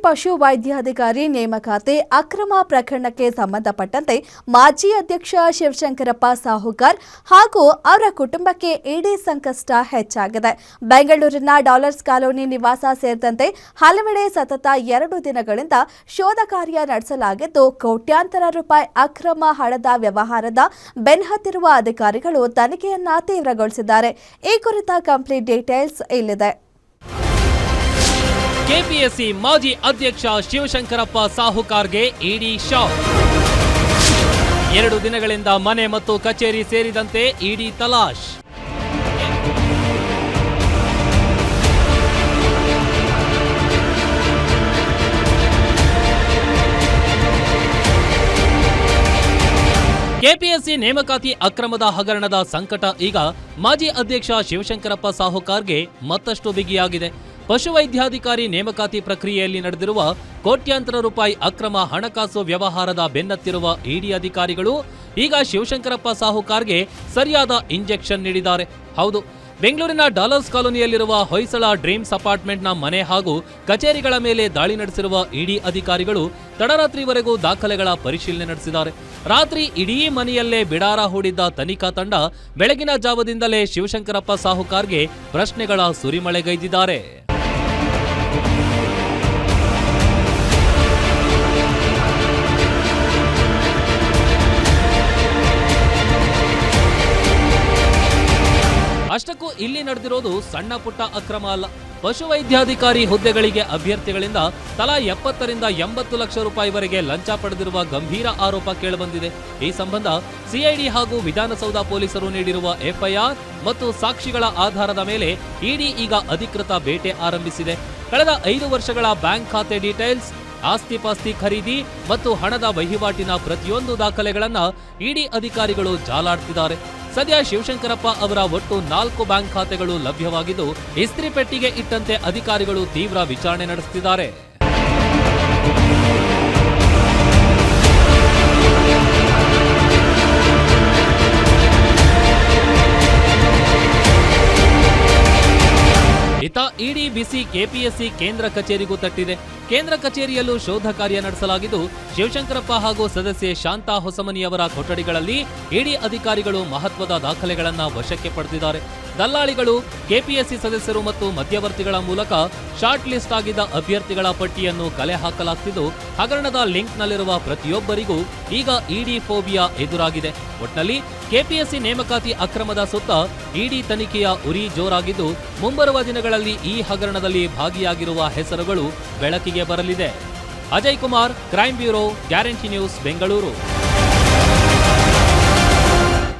ಪಶು ವೈದ್ಯಾಧಿಕಾರಿ ನೇಮಕಾತಿ ಅಕ್ರಮ ಪ್ರಕರಣಕ್ಕೆ ಸಂಬಂಧಪಟ್ಟಂತೆ ಮಾಜಿ ಅಧ್ಯಕ್ಷ ಶಿವಶಂಕರಪ್ಪ ಸಾಹುಕಾರ್ ಹಾಗೂ ಅವರ ಕುಟುಂಬಕ್ಕೆ ಇಡಿ ಸಂಕಷ್ಟ ಹೆಚ್ಚಾಗಿದೆ. ಬೆಂಗಳೂರಿನ ಡಾಲರ್ಸ್ ಕಾಲೋನಿ ನಿವಾಸ ಸೇರಿದಂತೆ ಹಲವೆಡೆ ಸತತ 2 ದಿನಗಳಿಂದ ಶೋಧ ಕಾರ್ಯ ನಡೆಸಲಾಗಿದ್ದು, ಕೋಟ್ಯಾಂತರ ರೂಪಾಯಿ ಅಕ್ರಮ ಹಣದ ವ್ಯವಹಾರದ ಬೆನ್ನಹತ್ತಿರುವ ಅಧಿಕಾರಿಗಳು ತನಿಖೆಯನ್ನ ತೀವ್ರಗೊಳಿಸಿದ್ದಾರೆ. ಈ ಕುರಿತ ಕಂಪ್ಲೀಟ್ ಡೀಟೇಲ್ಸ್ ಇಲ್ಲಿದೆ. ಕೆಪಿಎಸ್ಸಿ ಮಾಜಿ ಅಧ್ಯಕ್ಷ ಶಿವಶಂಕರಪ್ಪ ಸಾಹುಕಾರ್ಗೆ ಇಡಿ ಶಾಕ್. 2 ದಿನಗಳಿಂದ ಮನೆ ಮತ್ತು ಕಚೇರಿ ಸೇರಿದಂತೆ ಇಡಿ ತಲಾಶ್. ಕೆಪಿಎಸ್ಸಿ ನೇಮಕಾತಿ ಅಕ್ರಮದ ಹಗರಣದ ಸಂಕಟ ಈಗ ಮಾಜಿ ಅಧ್ಯಕ್ಷ ಶಿವಶಂಕರಪ್ಪ ಸಾಹುಕಾರ್ಗೆ ಮತ್ತಷ್ಟು ಬಿಗಿಯಾಗಿದೆ. ಪಶುವೈದ್ಯಾಧಿಕಾರಿ ನೇಮಕಾತಿ ಪ್ರಕ್ರಿಯೆಯಲ್ಲಿ ನಡೆದಿರುವ ಕೋಟ್ಯಾಂತರ ರೂಪಾಯಿ ಅಕ್ರಮ ಹಣಕಾಸು ವ್ಯವಹಾರದ ಬೆನ್ನತ್ತಿರುವ ಇಡಿ ಅಧಿಕಾರಿಗಳು ಈಗ ಶಿವಶಂಕರಪ್ಪ ಸಾಹುಕಾರ್ಗೆ ಸರಿಯಾದ ಇಂಜೆಕ್ಷನ್ ನೀಡಿದ್ದಾರೆ. ಹೌದು, ಬೆಂಗಳೂರಿನ ಡಾಲರ್ಸ್ ಕಾಲೋನಿಯಲ್ಲಿರುವ ಹೊಯ್ಸಳ ಡ್ರೀಮ್ಸ್ ಅಪಾರ್ಟ್ಮೆಂಟ್ನ ಮನೆ ಹಾಗೂ ಕಚೇರಿಗಳ ಮೇಲೆ ದಾಳಿ ನಡೆಸಿರುವ ಇಡಿ ಅಧಿಕಾರಿಗಳು ತಡರಾತ್ರಿವರೆಗೂ ದಾಖಲೆಗಳ ಪರಿಶೀಲನೆ ನಡೆಸಿದ್ದಾರೆ. ರಾತ್ರಿ ಇಡೀ ಮನೆಯಲ್ಲೇ ಬಿಡಾರ ಹೂಡಿದ್ದ ತನಿಖಾ ತಂಡ ಬೆಳಗಿನ ಜಾವದಿಂದಲೇ ಶಿವಶಂಕರಪ್ಪ ಸಾಹುಕಾರ್ಗೆ ಪ್ರಶ್ನೆಗಳ ಸುರಿಮಳೆಗೈದಿದ್ದಾರೆ. ಅಷ್ಟಕ್ಕೂ ಇಲ್ಲಿ ನಡೆದಿರೋದು ಸಣ್ಣ ಪುಟ್ಟ ಅಕ್ರಮ ಅಲ್ಲ. ಪಶುವೈದ್ಯಾಧಿಕಾರಿ ಹುದ್ದೆಗಳಿಗೆ ಅಭ್ಯರ್ಥಿಗಳಿಂದ ತಲಾ 70 ರಿಂದ 80 ಲಕ್ಷ ರೂಪಾಯಿವರೆಗೆ ಲಂಚ ಪಡೆದಿರುವ ಗಂಭೀರ ಆರೋಪ ಕೇಳಿಬಂದಿದೆ. ಈ ಸಂಬಂಧ ಸಿಐಡಿ ಹಾಗೂ ವಿಧಾನಸೌಧ ಪೊಲೀಸರು ನೀಡಿರುವ ಎಫ್ಐಆರ್ ಮತ್ತು ಸಾಕ್ಷಿಗಳ ಆಧಾರದ ಮೇಲೆ ಇಡಿ ಈಗ ಅಧಿಕೃತ ಬೇಟೆ ಆರಂಭಿಸಿದೆ. ಕಳೆದ 5 ವರ್ಷಗಳ ಬ್ಯಾಂಕ್ ಖಾತೆ ಡೀಟೇಲ್ಸ್, ಆಸ್ತಿ ಪಾಸ್ತಿ ಖರೀದಿ ಮತ್ತು ಹಣದ ವಹಿವಾಟಿನ ಪ್ರತಿಯೊಂದು ದಾಖಲೆಗಳನ್ನ ಇಡಿ ಅಧಿಕಾರಿಗಳು ಜಾಲಾಡ್ತಿದ್ದಾರೆ. ಸದ್ಯ ಶಿವಶಂಕರಪ್ಪ ಅವರ ಒಟ್ಟು 4 ಬ್ಯಾಂಕ್ ಖಾತೆಗಳು ಲಭ್ಯವಾಗಿದ್ದು, ಇಸ್ತ್ರಿ ಪೆಟ್ಟಿಗೆ ಇಟ್ಟಂತೆ ಅಧಿಕಾರಿಗಳು ತೀವ್ರ ವಿಚಾರಣೆ ನಡೆಸುತ್ತಿದ್ದಾರೆ. ಇತ್ತ ಇಡಿ ಬಿಸಿ ಕೆಪಿಎಸ್ಸಿ ಕೇಂದ್ರ ಕಚೇರಿಗೂ ತಟ್ಟಿದೆ. ಕೇಂದ್ರ ಕಚೇರಿಯಲ್ಲೂ ಶೋಧ ಕಾರ್ಯ ನಡೆಸಲಾಗಿದ್ದು, ಶಿವಶಂಕರಪ್ಪ ಹಾಗೂ ಸದಸ್ಯೆ ಶಾಂತಾ ಹೊಸಮನಿಯವರ ಕೊಠಡಿಗಳಲ್ಲಿ ಇಡಿ ಅಧಿಕಾರಿಗಳು ಮಹತ್ವದ ದಾಖಲೆಗಳನ್ನು ವಶಕ್ಕೆ ಪಡೆದಿದ್ದಾರೆ. ದಲ್ಲಾಳಿಗಳು, ಕೆಪಿಎಸ್ಸಿ ಸದಸ್ಯರು ಮತ್ತು ಮಧ್ಯವರ್ತಿಗಳ ಮೂಲಕ ಶಾರ್ಟ್ ಲಿಸ್ಟ್ ಆಗಿದ್ದ ಅಭ್ಯರ್ಥಿಗಳ ಪಟ್ಟಿಯನ್ನು ಕಲೆ ಹಾಕಲಾಗ್ತಿದ್ದು, ಹಗರಣದ ಲಿಂಕ್ನಲ್ಲಿರುವ ಪ್ರತಿಯೊಬ್ಬರಿಗೂ ಈಗ ಇಡಿ ಫೋಬಿಯಾ ಎದುರಾಗಿದೆ. ಒಟ್ನಲ್ಲಿ ಕೆಪಿಎಸ್ಸಿ ನೇಮಕಾತಿ ಅಕ್ರಮದ ಸುತ್ತ ಇಡಿ ತನಿಖೆಯ ಉರಿ ಜೋರಾಗಿದ್ದು, ಮುಂಬರುವ ದಿನಗಳಲ್ಲಿ ಈ ಹಗರಣದಲ್ಲಿ ಭಾಗಿಯಾಗಿರುವ ಹೆಸರುಗಳು ಬೆಳಕಿಗೆ ಬರಲಿದೆ. Ajay Kumar, crime bureau, guarantee news, Bengaluru.